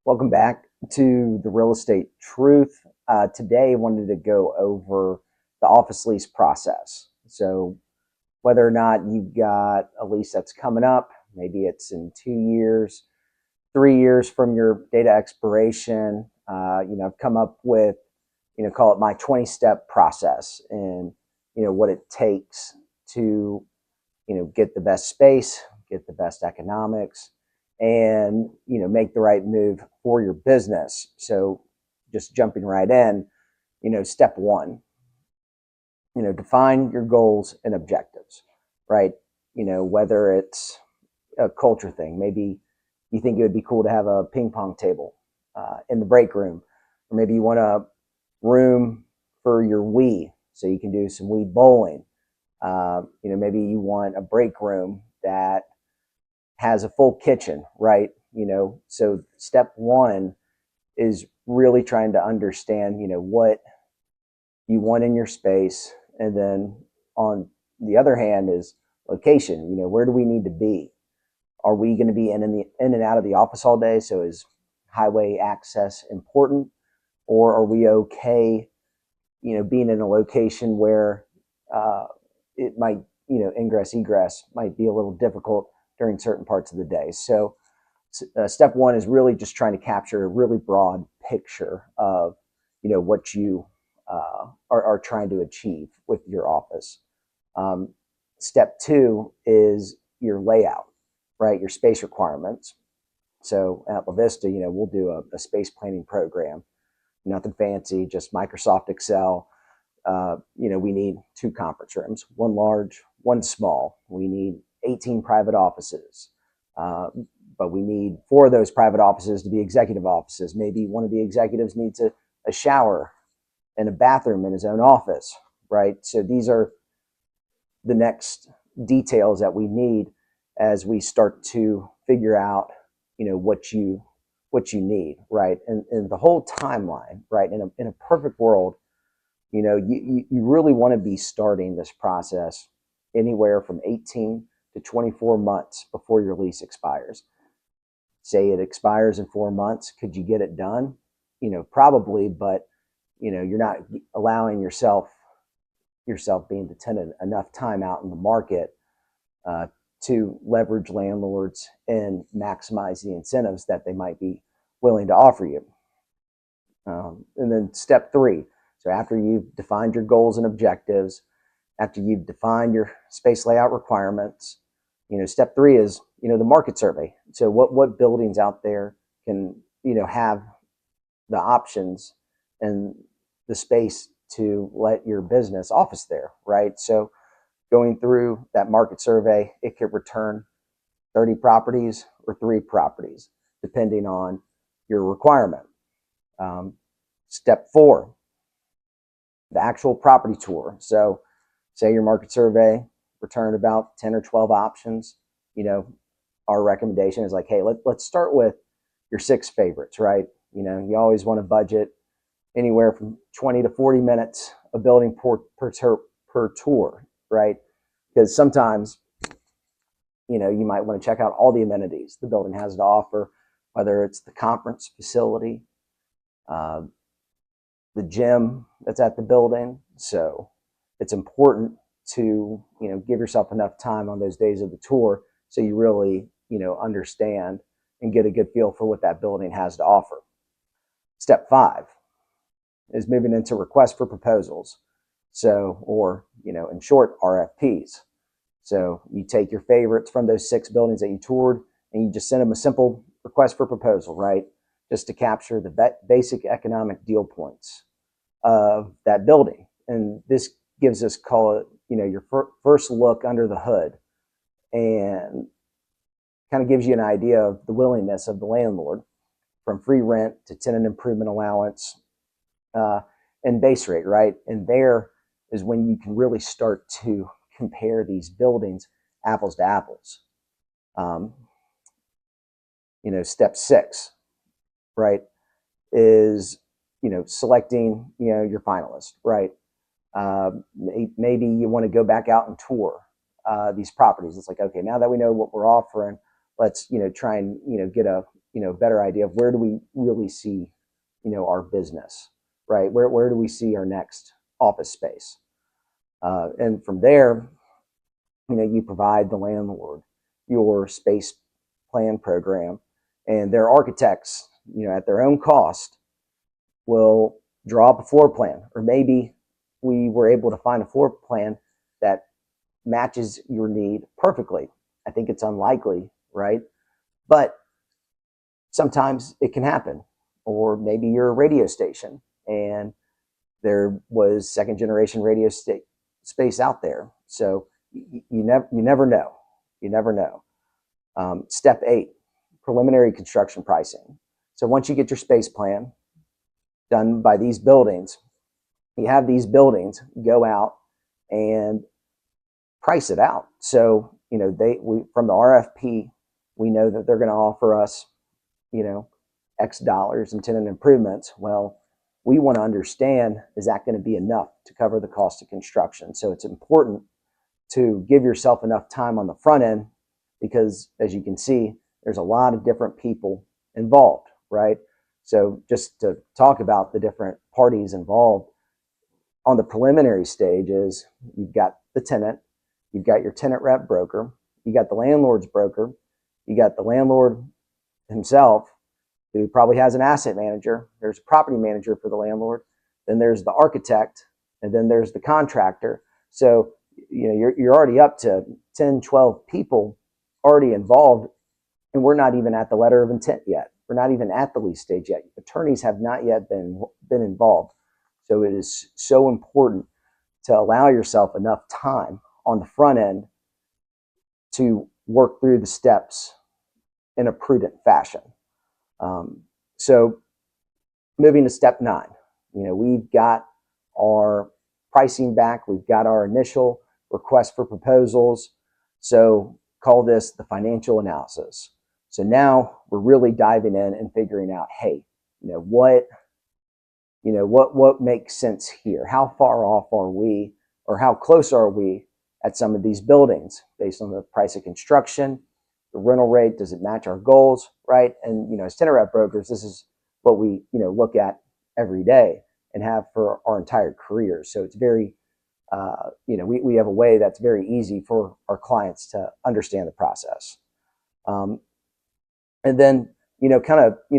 Welcome back to the Real Estate Truth. Today, I wanted to go over the office lease process. So, whether or not you've got a lease that's coming up, maybe it's in 2 years, 3 years from your data expiration, I've come up with, call it my 20-step process and, what it takes to, get the best space, get the best economics, and make the right move for your business. So just jumping right in, step one, define your goals and objectives, right? Whether it's a culture thing, maybe you think it would be cool to have a ping pong table in the break room, or maybe you want a room for your Wii so you can do some Wii bowling. Maybe you want a break room that has a full kitchen, right? So step one is really trying to understand, what you want in your space. And then on the other hand is location, where do we need to be? Are we going to be in and out of the office all day? So is highway access important? Or are we okay, being in a location where it might, ingress, egress might be a little difficult during certain parts of the day. So step one is really just trying to capture a really broad picture of, what you are trying to achieve with your office. Step two is your layout, right? Your space requirements. So at La Vista, we'll do a space planning program, nothing fancy, just Microsoft Excel. We need 2 conference rooms, 1 large, 1 small. We need 18 private offices, but we need 4 of those private offices to be executive offices. Maybe one of the executives needs a shower and a bathroom in his own office, right? So these are the next details that we need as we start to figure out, what you need, right? And the whole timeline, right? In a perfect world, you really want to be starting this process anywhere from 18 to 24 months before your lease expires. Say it expires in 4 months. Could you get it done? Probably, but, you're not allowing yourself being dependent enough time out in the market to leverage landlords and maximize the incentives that they might be willing to offer you. And then step 3. So after you've defined your goals and objectives, after you've defined your space layout requirements, step 3 is, the market survey. So what buildings out there can, have the options and the space to let your business office there, right? So going through that market survey, it could return 30 properties or 3 properties, depending on your requirement. Step 4, the actual property tour. So say your market survey returned about 10 or 12 options. Our recommendation is like, hey, let's start with your 6 favorites, right? You always want to budget anywhere from 20 to 40 minutes of building per tour, right? Because sometimes, you might want to check out all the amenities the building has to offer, whether it's the conference facility, the gym that's at the building. So it's important to, give yourself enough time on those days of the tour so you really, understand and get a good feel for what that building has to offer. Step 5 is moving into requests for proposals. So, or, in short, RFPs. So you take your favorites from those 6 buildings that you toured and you just send them a simple request for proposal, right? Just to capture the basic economic deal points of that building. And this gives us, call it, your first look under the hood, and kind of gives you an idea of the willingness of the landlord, from free rent to tenant improvement allowance and base rate, right? And there is when you can really start to compare these buildings apples to apples. Step 6, right, is, selecting, your finalist, right? Maybe you want to go back out and tour these properties. It's like, okay, now that we know what we're offering, let's, try and, get a better idea of where do we really see, our business, right? Where do we see our next office space? And from there, you provide the landlord your space plan program, and their architects, at their own cost, will draw up a floor plan, or maybe we were able to find a floor plan that matches your need perfectly. I think it's unlikely, right? But sometimes it can happen. Or maybe you're a radio station and there was second generation radio space out there. So you never know. You never know. Step 8, preliminary construction pricing. So once you get your space plan done by these buildings, you have these buildings go out and price it out. So, from the RFP, we know that they're going to offer us, X dollars in tenant improvements. Well, we want to understand, is that going to be enough to cover the cost of construction? So it's important to give yourself enough time on the front end, because as you can see, there's a lot of different people involved, right? So just to talk about the different parties involved on the preliminary stage is you've got the tenant, you've got your tenant rep broker, you got the landlord's broker, you got the landlord himself, who probably has an asset manager. There's a property manager for the landlord. Then there's the architect, and then there's the contractor. So, you're already up to 10, 12 people already involved, and we're not even at the letter of intent yet. We're not even at the lease stage yet. Attorneys have not yet been involved. So it is so important to allow yourself enough time on the front end to work through the steps in a prudent fashion. So moving to step 9, we've got our pricing back. We've got our initial request for proposals. So call this the financial analysis. So now we're really diving in and figuring out, hey, what makes sense here? How far off are we, or how close are we at some of these buildings based on the price of construction, the rental rate? Does it match our goals, right? And as tenant rep brokers, this is what we look at every day and have for our entire careers. So it's very we have a way that's very easy for our clients to understand the process. And then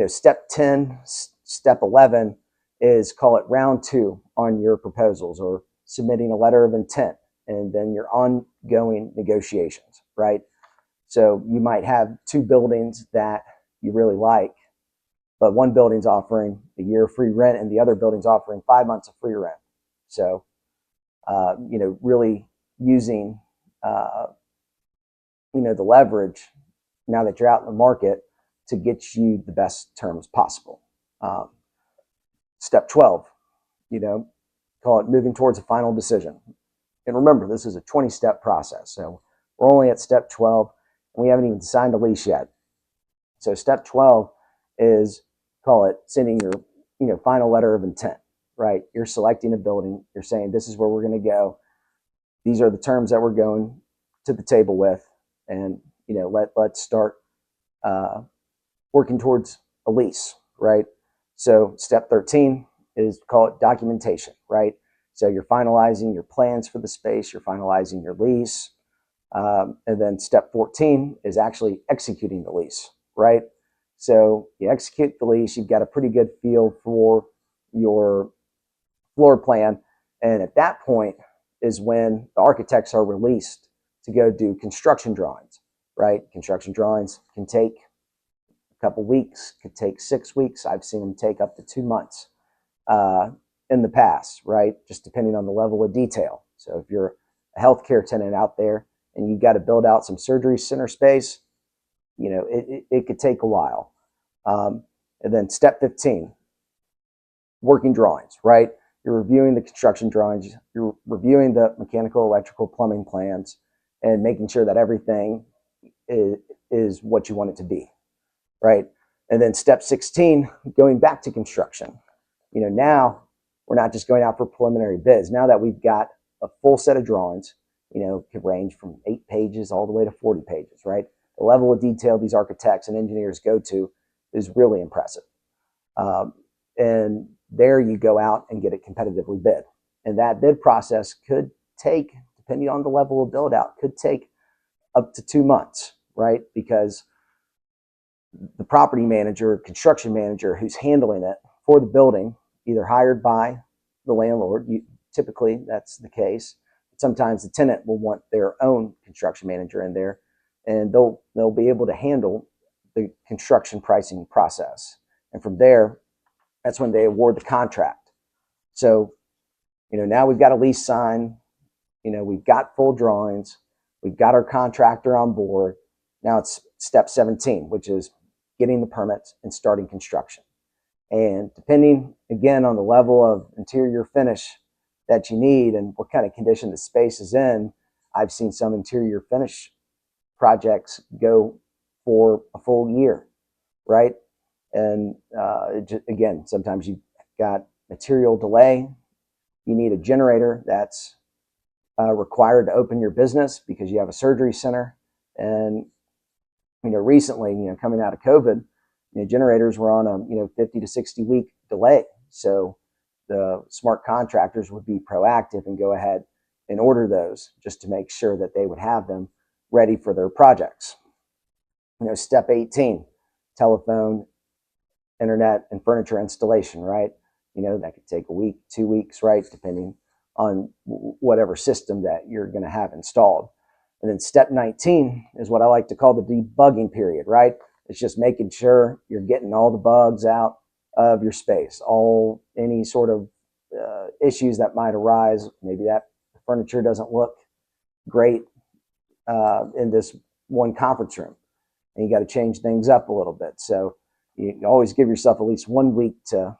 step 10, step 11 is, call it round 2 on your proposals, or submitting a letter of intent, and then your ongoing negotiations, right? So you might have 2 buildings that you really like, but one building's offering a year free rent and the other building's offering 5 months of free rent. So, really using, the leverage now that you're out in the market to get you the best terms possible. Step 12, call it moving towards a final decision. And remember, this is a 20-step process. So we're only at step 12, and we haven't even signed a lease yet. So step 12 is, call it sending your, final letter of intent, right? You're selecting a building. You're saying, this is where we're going to go. These are the terms that we're going to the table with. And, let's start working towards a lease, right? So step 13 is, call it documentation, right? So you're finalizing your plans for the space, you're finalizing your lease. And then step 14 is actually executing the lease, right? So you execute the lease, you've got a pretty good feel for your floor plan. And at that point is when the architects are released to go do construction drawings, right? Construction drawings can take a couple weeks, could take 6 weeks. I've seen them take up to 2 months in the past, right? Just depending on the level of detail. So if you're a healthcare tenant out there and you've got to build out some surgery center space, it could take a while. And then step 15, working drawings, right? You're reviewing the construction drawings, you're reviewing the mechanical, electrical, plumbing plans, and making sure that everything is what you want it to be, right? And then step 16, going back to construction. Now we're not just going out for preliminary bids. Now that we've got a full set of drawings, could range from 8 pages all the way to 40 pages, right? The level of detail these architects and engineers go to is really impressive. And there you go out and get it competitively bid. And that bid process could take, depending on the level of build out, could take up to 2 months, right? Because the property manager, construction manager who's handling it for the building, either hired by the landlord, typically that's the case. Sometimes the tenant will want their own construction manager in there, and they'll be able to handle the construction pricing process. And from there, that's when they award the contract. So, now we've got a lease signed, we've got full drawings, we've got our contractor on board. Now it's step 17, which is getting the permits and starting construction. And depending, again, on the level of interior finish that you need and what kind of condition the space is in, I've seen some interior finish projects go for a full year, right? And again, sometimes you've got material delay. You need a generator that's required to open your business because you have a surgery center. And recently, coming out of COVID, generators were on a 50 to 60 week delay. So the smart contractors would be proactive and go ahead and order those just to make sure that they would have them ready for their projects. Step 18, telephone, internet, and furniture installation, right? That could take a week, 2 weeks, right? Depending on whatever system that you're going to have installed. And then step 19 is what I like to call the debugging period, right? It's just making sure you're getting all the bugs out of your space, any sort of issues that might arise. Maybe that furniture doesn't look great in this one conference room, and you got to change things up a little bit. So you always give yourself at least 1 week to,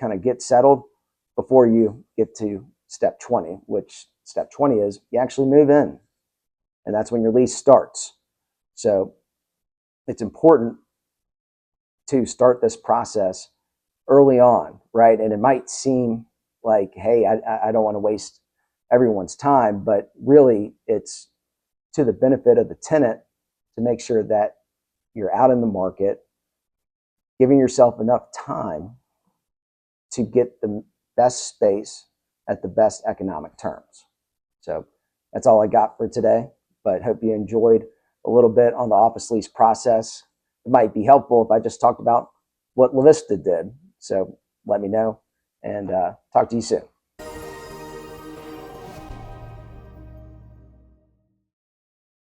kind of get settled before you get to step 20, which step 20 is you actually move in, and that's when your lease starts. So it's important to start this process early on, right? And it might seem like, hey, I don't want to waste everyone's time, but really it's to the benefit of the tenant to make sure that you're out in the market, giving yourself enough time to get the best space at the best economic terms. So that's all I got for today, but hope you enjoyed a little bit on the office lease process. It might be helpful if I just talked about what La Vista did. So let me know, and talk to you soon.